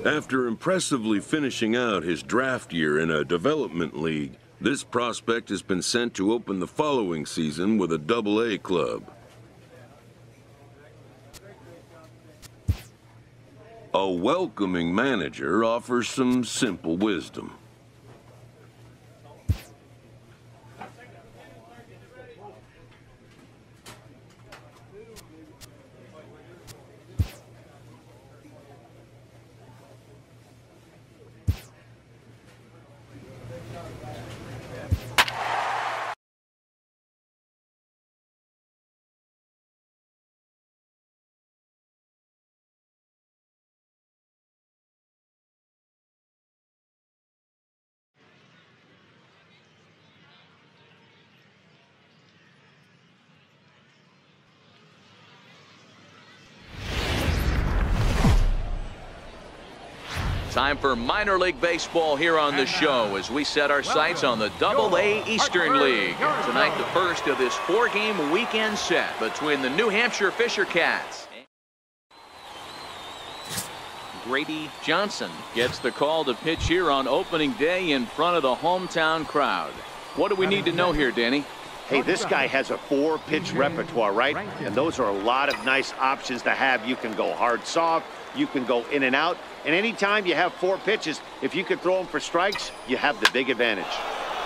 After impressively finishing out his draft year in a development league, this prospect has been sent to open the following season with a Double-A club. A welcoming manager offers some simple wisdom. Time for minor league baseball here on the show as we set our sights on the Double-A Eastern League. Tonight, the first of this 4-game weekend set between the New Hampshire Fisher Cats. Grady Johnson gets the call to pitch here on opening day in front of the hometown crowd. What do we need to know here, Danny? Hey, this guy has a 4-pitch repertoire, right? And those are a lot of nice options to have. You can go hard, soft. You can go in and out. And anytime you have 4 pitches, if you can throw them for strikes, you have the big advantage.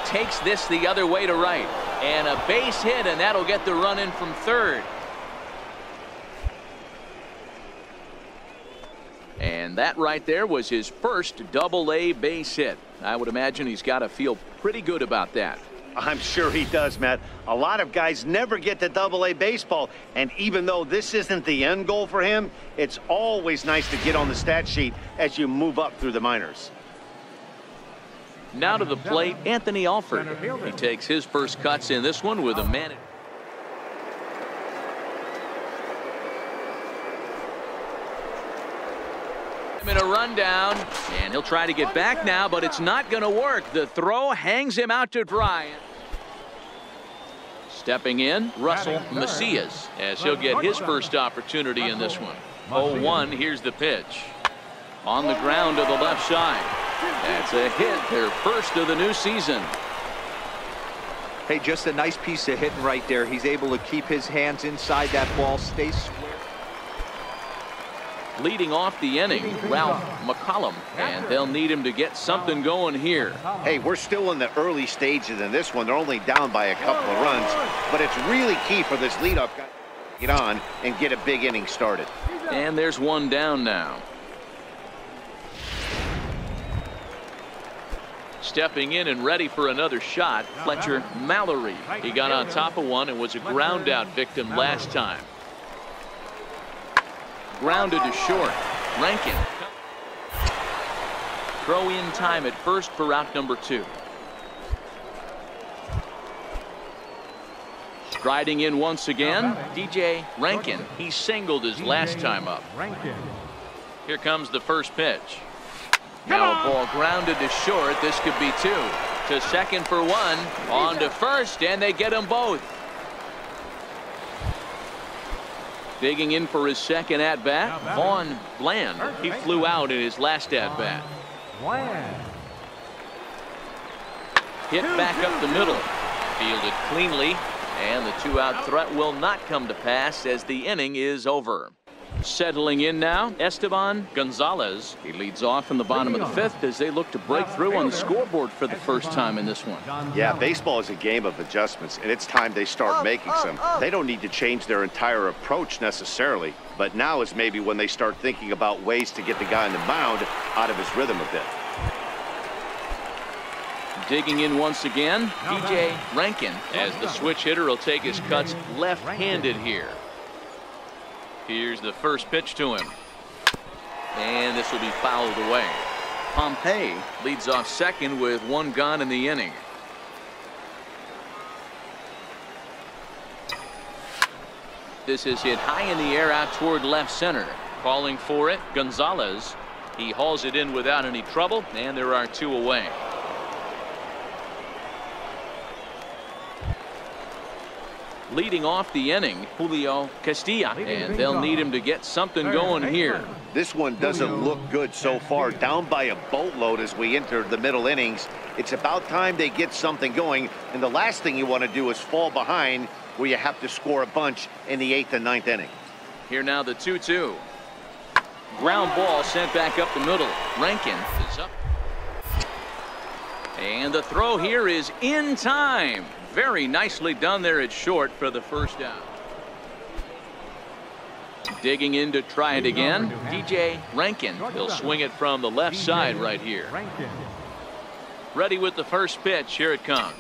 Takes this the other way to right. And a base hit, and that'll get the run in from third. And that right there was his first Double-A base hit. I would imagine he's got to feel pretty good about that. I'm sure he does, Matt. A lot of guys never get to Double-A baseball, and even though this isn't the end goal for him, it's always nice to get on the stat sheet as you move up through the minors. Now to the plate, Anthony Alford. He takes his first cuts in this one with a man. In a rundown, and he'll try to get back now, but it's not going to work. The throw hangs him out to dry. Stepping in, Russell Macias, as he'll get his first opportunity in this one. 0-1, here's the pitch. On the ground to the left side. That's a hit, their first of the new season. Hey, just a nice piece of hitting right there. He's able to keep his hands inside that ball, stay square. Leading off the inning, Ralph McCollum, and they'll need him to get something going here. Hey, we're still in the early stages in this one. They're only down by a couple of runs, but it's really key for this leadoff guy to get on and get a big inning started. And there's one down now. Stepping in and ready for another shot, Fletcher Mallory. He got on top of one and was a ground out victim last time. Grounded to short. Rankin. Throw in time at first for out number 2. Striding in once again, DJ Rankin. He singled his last time up. Here comes the first pitch. Now a ball grounded to short. This could be 2. To second for 1. On to first, and they get them both. Digging in for his second at-bat, Vaughn Bland. He flew out in his last at-bat. Hit back up the middle. Fielded cleanly, and the 2-out threat will not come to pass as the inning is over. Settling in now, Esteban Gonzalez. He leads off in the bottom of the 5th as they look to break through on the scoreboard for the first time in this one. Yeah, baseball is a game of adjustments, and it's time they start making some. They don't need to change their entire approach necessarily, but now is maybe when they start thinking about ways to get the guy on the mound out of his rhythm a bit. Digging in once again, DJ Rankin, as the switch hitter will take his cuts left-handed here. Here's the first pitch to him. And this will be fouled away. Pompey leads off second with 1 gone in the inning. This is hit high in the air out toward left center. Calling for it, Gonzalez. He hauls it in without any trouble, and there are 2 away. Leading off the inning, Julio Castilla, and they'll need him to get something going here. This one doesn't look good so far. Down by a boatload as we enter the middle innings. It's about time they get something going, and the last thing you want to do is fall behind where you have to score a bunch in the 8th and 9th inning. Here now the 2-2. Ground ball sent back up the middle. Rankin is up. And the throw here is in time. Very nicely done there at short for the first down. Digging in to try it again, DJ Rankin. He'll swing it from the left side right here. Ready with the first pitch. Here it comes.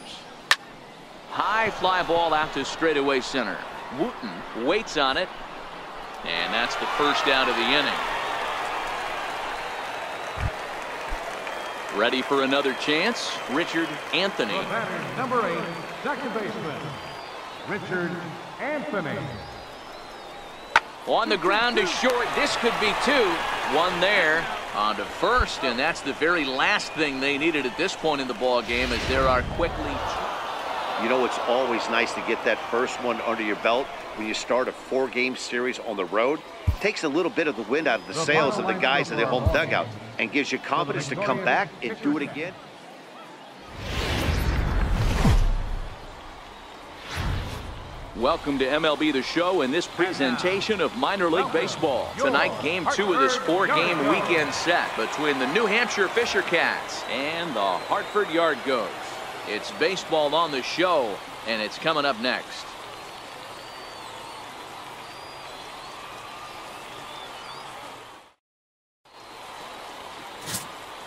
High fly ball out to straightaway center. Wooten waits on it. And that's the first down of the inning. Ready for another chance, Richard Anthony. Number 8, second baseman, Richard Anthony. On the ground to short. This could be 2. One there on to first, and that's the very last thing they needed at this point in the ball game, as there are quickly. You know, it's always nice to get that first one under your belt when you start a 4-game series on the road. It takes a little bit of the wind out of the sails of the guys in their home dugout and gives you confidence to come back and do it again. Welcome to MLB The Show and this presentation of minor league baseball. Tonight, game 2 of this 4-game weekend set between the New Hampshire Fisher Cats and the Hartford Yard Goats. It's baseball on the show, and it's coming up next.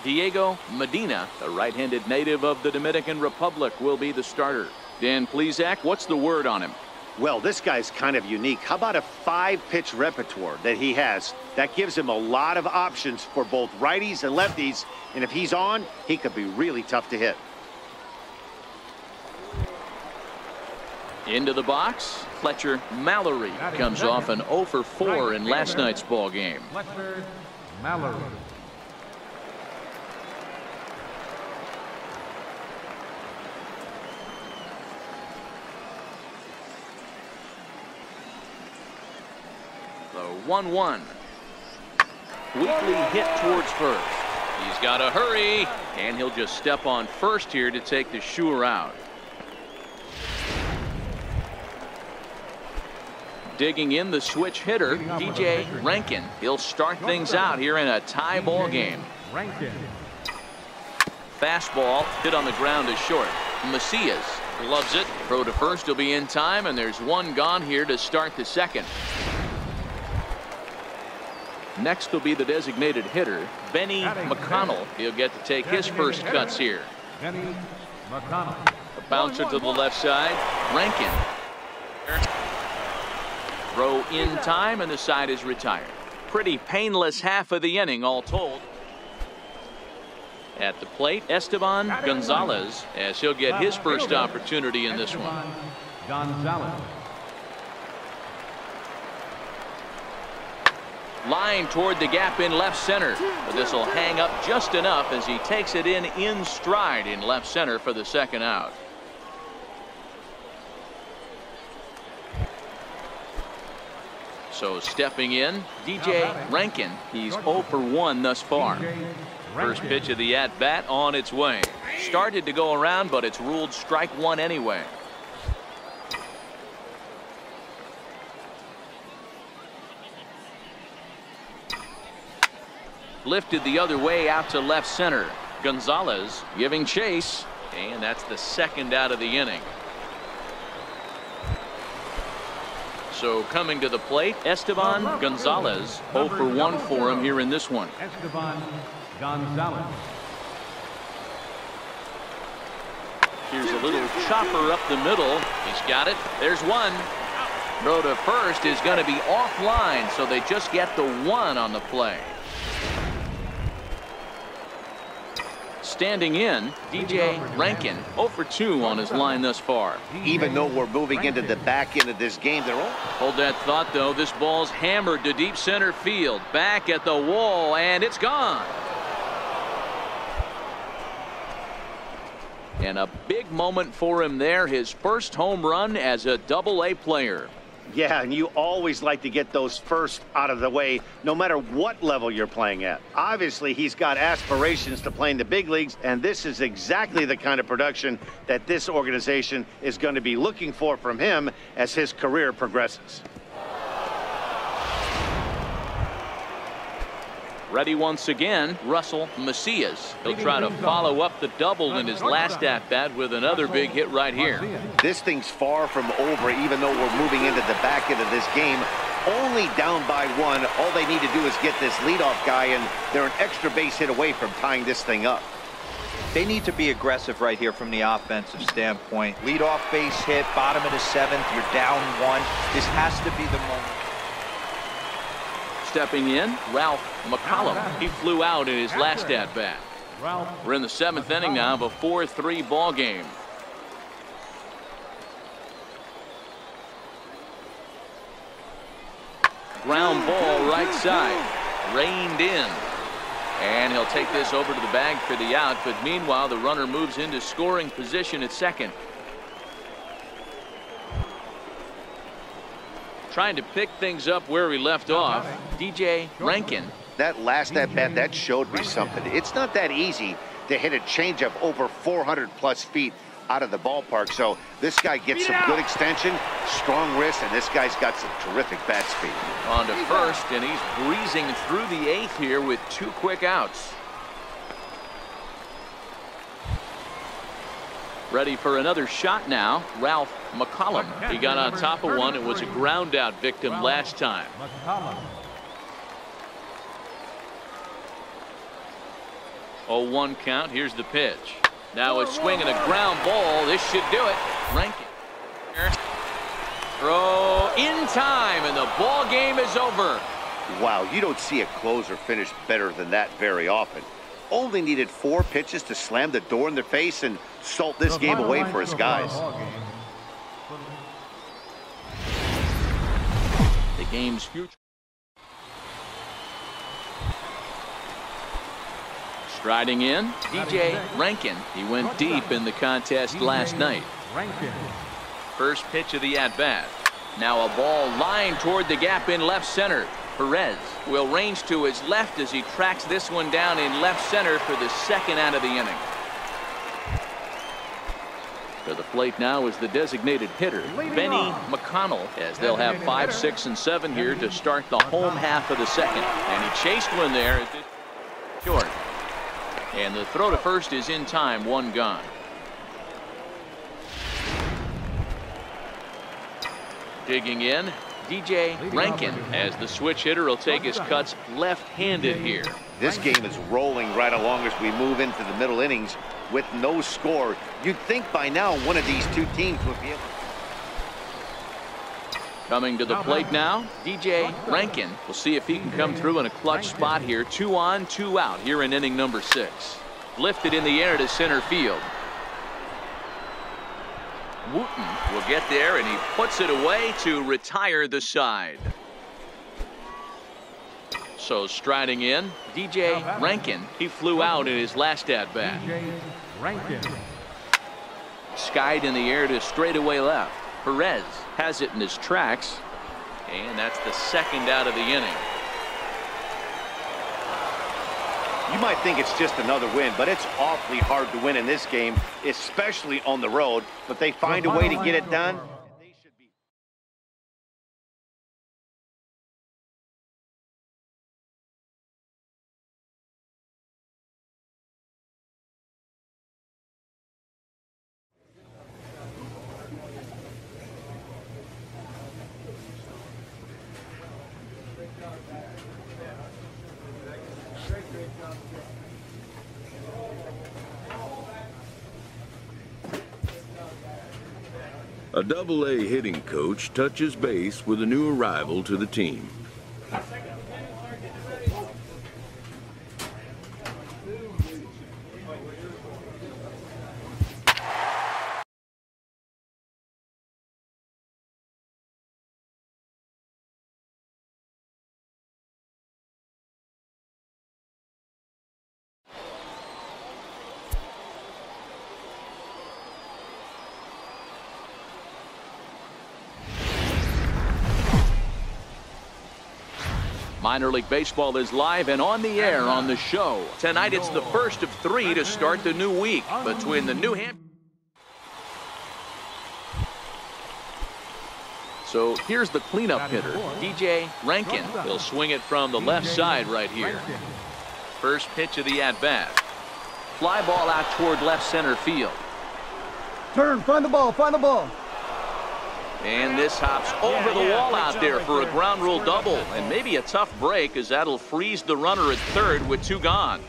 Diego Medina, the right-handed native of the Dominican Republic, will be the starter. Dan Plesac, what's the word on him? Well, this guy's kind of unique. How about a 5-pitch repertoire that he has? That gives him a lot of options for both righties and lefties, and if he's on, he could be really tough to hit. Into the box, Fletcher Mallory comes off an 0 for 4 in last night's ball game. Fletcher Mallory. The 1-1. Weekly hit towards first. He's got to hurry, and he'll just step on first here to take the sure out. Digging in the switch hitter, DJ Rankin. He'll start things out here in a tie ball game. Rankin. Fastball hit on the ground is short. Macias loves it. Throw to first will be in time, and there's one gone here to start the second. Next will be the designated hitter, Benny McConnell. He'll get to take his first cuts here. Benny McConnell. A bouncer to the left side. Rankin. Throw in time, and the side is retired. Pretty painless half of the inning all told. At the plate, Esteban Gonzalez, as he'll get his first opportunity in this one. Gonzalez. Line toward the gap in left center, but this will hang up just enough as he takes it in stride in left center for the second out. So stepping in, DJ Rankin. He's 0 for 1 thus far. First pitch of the at-bat on its way. Started to go around, but it's ruled strike one anyway. Lifted the other way out to left center. Gonzalez giving chase, and that's the second out of the inning. So coming to the plate, Esteban Gonzalez. 0 for 1 for him here in this one. Esteban Gonzalez. Here's a little chopper up the middle. He's got it. There's one. Throw to first is going to be offline, so they just get the one on the play. Standing in, DJ Rankin, 0 for 2 on his line thus far. Even though we're moving into the back end of this game, they're all... Hold that thought, though. This ball's hammered to deep center field. Back at the wall, and it's gone. And a big moment for him there. His first home run as a Double-A player. Yeah, and you always like to get those first out of the way, no matter what level you're playing at. Obviously, he's got aspirations to play in the big leagues, and this is exactly the kind of production that this organization is going to be looking for from him as his career progresses. Ready once again, Russell Macias. He'll try to follow up the double in his last at-bat with another big hit right here. This thing's far from over, even though we're moving into the back end of this game. Only down by 1. All they need to do is get this leadoff guy, and they're an extra base hit away from tying this thing up. They need to be aggressive right here from the offensive standpoint. Leadoff base hit, bottom of the 7th, you're down 1. This has to be the moment. Stepping in, Ralph McCollum. He flew out in his last at-bat. We're in the 7th inning now of a 4-3 ball game. Ground ball right side. Reined in. And he'll take this over to the bag for the out, but meanwhile the runner moves into scoring position at second. Trying to pick things up where we left off, DJ Rankin. That last at-bat, that showed me something. It's not that easy to hit a changeup over 400-plus feet out of the ballpark. So this guy gets some good extension, strong wrist, and this guy's got some terrific bat speed. On to first, and he's breezing through the 8th here with 2 quick outs. Ready for another shot now, Ralph McCollum. He got on top of one. It was a ground out victim last time. 0-1 count. Here's the pitch. Now a swing and a ground ball. This should do it. Rankin. Throw in time, and the ball game is over. Wow, you don't see a closer finish better than that very often. Only needed 4 pitches to slam the door in their face and salt this game away for his guys. The game's future. Striding in, DJ Rankin. He went deep in the contest last night. First pitch of the at-bat. Now a ball lined toward the gap in left center. Perez will range to his left as he tracks this one down in left center for the 2nd out of the inning. To the plate now is the designated hitter, Benny McConnell, as they'll have 5, 6, and 7 here to start the home half of the 2nd. And he chased one there. Short. And the throw to first is in time, 1 gone. Digging in, DJ Rankin, as the switch hitter will take his cuts left-handed here. This game is rolling right along as we move into the middle innings with no score. You'd think by now one of these two teams would be able. Coming to the plate now, DJ Rankin. We'll see if he can come through in a clutch spot here. 2 on, 2 out here in inning number 6. Lifted in the air to center field. Wooten will get there, and he puts it away to retire the side. So striding in, DJ Rankin. He flew out in his last at-bat. Skied in the air to straightaway left. Perez has it in his tracks, and that's the 2nd out of the inning. You might think it's just another win, but it's awfully hard to win in this game, especially on the road. But they find a way to get it done. A Double-A hitting coach touches base with a new arrival to the team. Minor League Baseball is live and on the air on the show. Tonight it's the first of 3 to start the new week between the New Hampshire. So here's the cleanup hitter, DJ Rankin. He'll swing it from the left side right here. First pitch of the at-bat. Fly ball out toward left center field. Turn, find the ball, find the ball. And this hops over the wall out there for a ground rule double. And maybe a tough break, as that'll freeze the runner at third with 2 gone.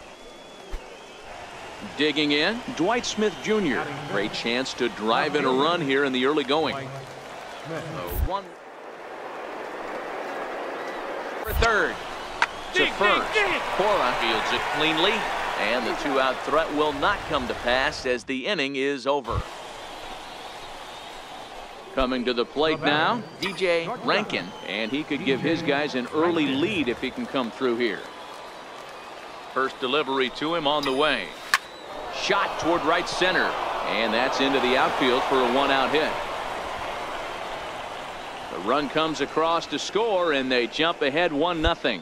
Digging in, Dwight Smith Jr. Great chance to drive in a run here in the early going. One for third. To first. Cora fields it cleanly. And the 2-out threat will not come to pass as the inning is over. Coming to the plate now, DJ Rankin, and he could give his guys an early lead if he can come through here. First delivery to him on the way. Shot toward right center, and that's into the outfield for a 1-out hit. The run comes across to score, and they jump ahead 1-0.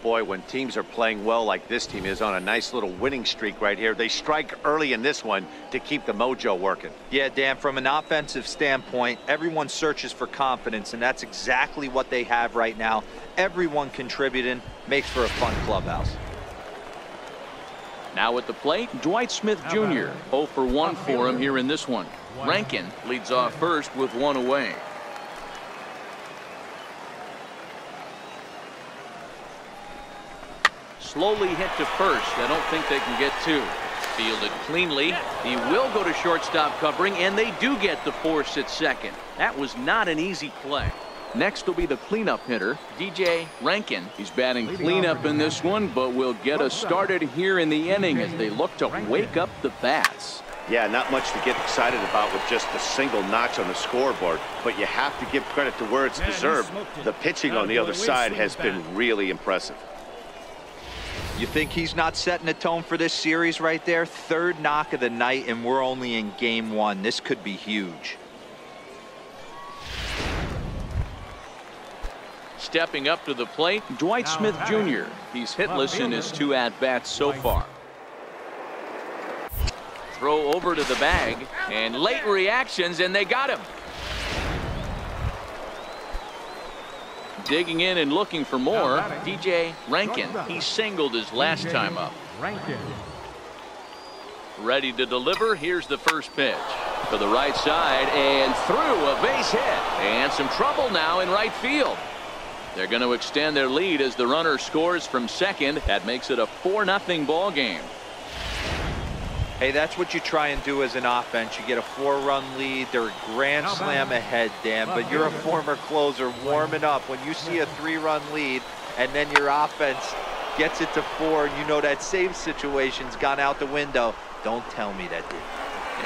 Boy, when teams are playing well like this team is on a nice little winning streak right here, they strike early in this one to keep the mojo working. Yeah, Dan, from an offensive standpoint, everyone searches for confidence, and that's exactly what they have right now. Everyone contributing makes for a fun clubhouse. Now at the plate, Dwight Smith Jr. 0 for 1 for him here in this one. Rankin leads off first with 1 away. Slowly hit to first. I don't think they can get 2. Fielded cleanly. He will go to shortstop covering, and they do get the force at second. That was not an easy play. Next will be the cleanup hitter, DJ Rankin. He's batting cleanup in this one, but will get us started here in the inning as they look to wake up the bats. Yeah, not much to get excited about with just a single notch on the scoreboard, but you have to give credit to where it's deserved. The pitching on the other side has been really impressive. You think he's not setting a tone for this series right there? 3rd knock of the night, and we're only in game 1. This could be huge. Stepping up to the plate, Dwight Smith Jr. He's hitless in his 2 at-bats so far. Throw over to the bag, and late reactions, and they got him. Digging in and looking for more, DJ Rankin. He singled his last time up. Ready to deliver. Here's the first pitch. To the right side and through, a base hit. And some trouble now in right field. They're going to extend their lead as the runner scores from second. That makes it a 4-0 ball game. Hey, that's what you try and do as an offense. You get a 4-run lead. They're a grand slam ahead, Dan, but you're a former closer warming up. When you see a 3-run lead and then your offense gets it to 4, and you know that save situation's gone out the window, don't tell me that didn't.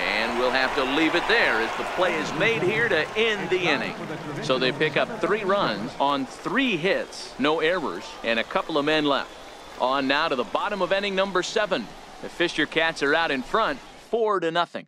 And we'll have to leave it there as the play is made here to end the inning. So they pick up 3 runs on 3 hits, no errors, and a couple of men left. On now to the bottom of inning number 7. The Fisher Cats are out in front, 4-0.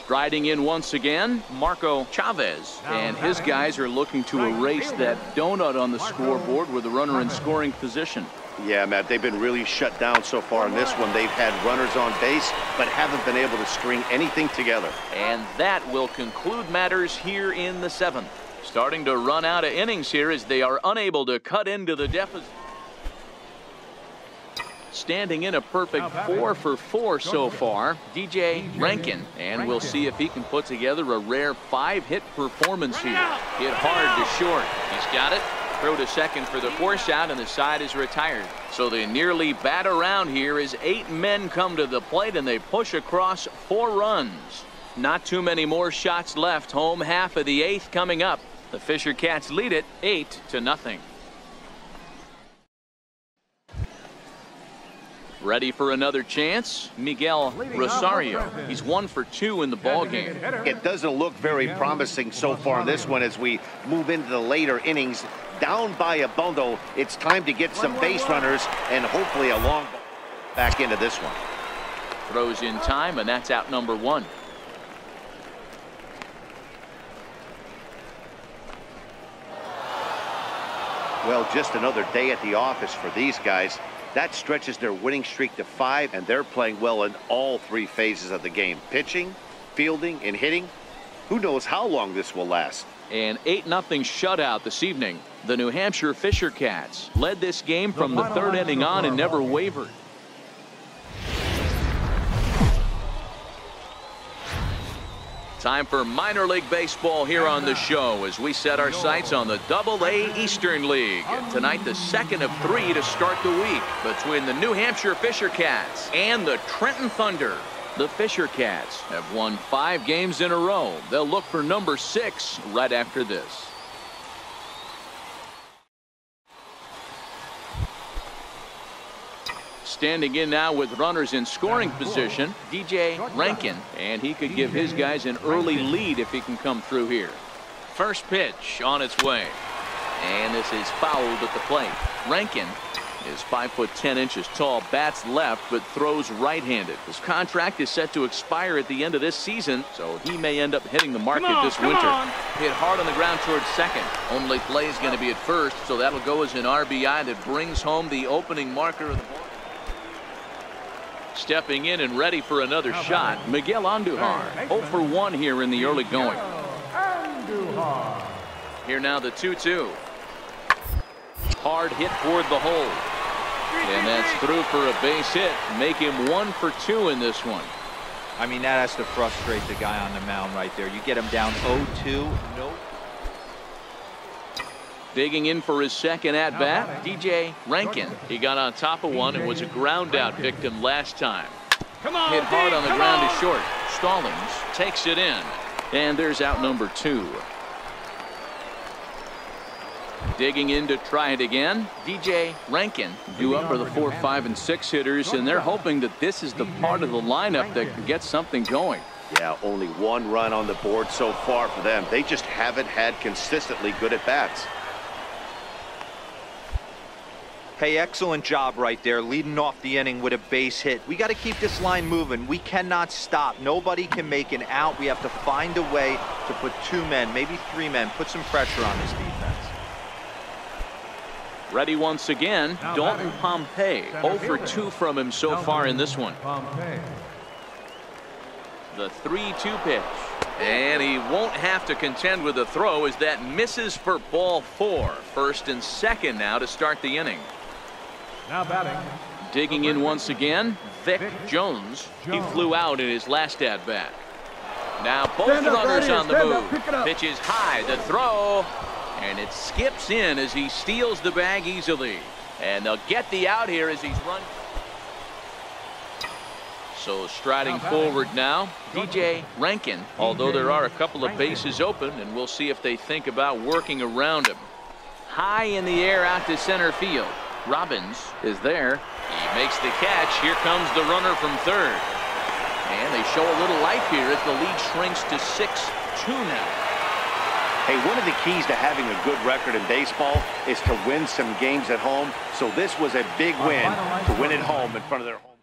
Striding in once again, Marco Chavez, and his guys are looking to erase that donut on the scoreboard with the runner in scoring position. Yeah, Matt, they've been really shut down so far in this one. They've had runners on base, but haven't been able to string anything together. And that will conclude matters here in the 7th. Starting to run out of innings here as they are unable to cut into the deficit. Standing in a perfect 4 for 4 so far, DJ Rankin, and we'll see if he can put together a rare 5-hit performance here. Hit hard to short. He's got it. Throw to second for the force out, and the side is retired. So they nearly bat around here as 8 men come to the plate, and they push across 4 runs. Not too many more shots left. Home half of the 8th coming up. The Fisher Cats lead it 8-0. Ready for another chance? Miguel Rosario. He's 1 for 2 in the ball game. It doesn't look very promising so far in this one as we move into the later innings. Down by a bundle, it's time to get some base runners and hopefully a long ball back into this one. Throws in time, and that's out number 1. Well, just another day at the office for these guys. That stretches their winning streak to 5, and they're playing well in all 3 phases of the game. Pitching, fielding, and hitting. Who knows how long this will last? An 8-0 shutout this evening. The New Hampshire Fisher Cats led this game from the 3rd inning on and never wavered. Time for minor league baseball here on the show as we set our sights on the AA Eastern League. Tonight, the second of 3 to start the week between the New Hampshire Fisher Cats and the Trenton Thunder. The Fisher Cats have won 5 games in a row. They'll look for number 6 right after this. Standing in now with runners in scoring position, DJ Rankin, and he could give his guys an early lead if he can come through here. First pitch on its way, and this is fouled at the plate. Rankin is 5'10" tall, bats left, but throws right-handed. His contract is set to expire at the end of this season, so he may end up hitting the market this winter. Hit hard on the ground towards second. Only play is going to be at first, so that'll go as an RBI that brings home the opening marker of the ball. Stepping in and ready for another shot, Miguel Andujar. 0 for 1 here in the early going. Here now the 2-2. Hard hit toward the hole. And that's through for a base hit. Make him 1 for 2 in this one. I mean, that has to frustrate the guy on the mound right there. You get him down 0-2. Nope. Digging in for his second at-bat, DJ Rankin. He got on top of one and was a ground-out victim last time. Hit hard on the ground to short. Stallings takes it in. And there's out number 2. Digging in to try it again, DJ Rankin. Due up for the 4, 5, and 6 hitters, and they're hoping that this is the part of the lineup that can get something going. Yeah, only 1 run on the board so far for them. They just haven't had consistently good at-bats. Hey, excellent job right there, leading off the inning with a base hit. We got to keep this line moving. We cannot stop. Nobody can make an out. We have to find a way to put 2 men, maybe 3 men, put some pressure on this defense. Ready once again, Dalton Pompey. 0 for 2 from him so far in this one. The 3-2 pitch. And he won't have to contend with the throw as that misses for ball 4. First and second now to start the inning. Now batting. Digging in once again, Vic Jones. He flew out in his last at-bat. Now both runners on the move. Pitches high, the throw. And it skips in as he steals the bag easily. And they'll get the out here as he's run. So striding forward now, DJ Rankin, although there are a couple of bases open, and we'll see if they think about working around him. High in the air out to center field. Robbins is there. He makes the catch. Here comes the runner from third. And they show a little life here as the lead shrinks to 6-2 now. Hey, one of the keys to having a good record in baseball is to win some games at home. So this was a big win to win at home in front of their home.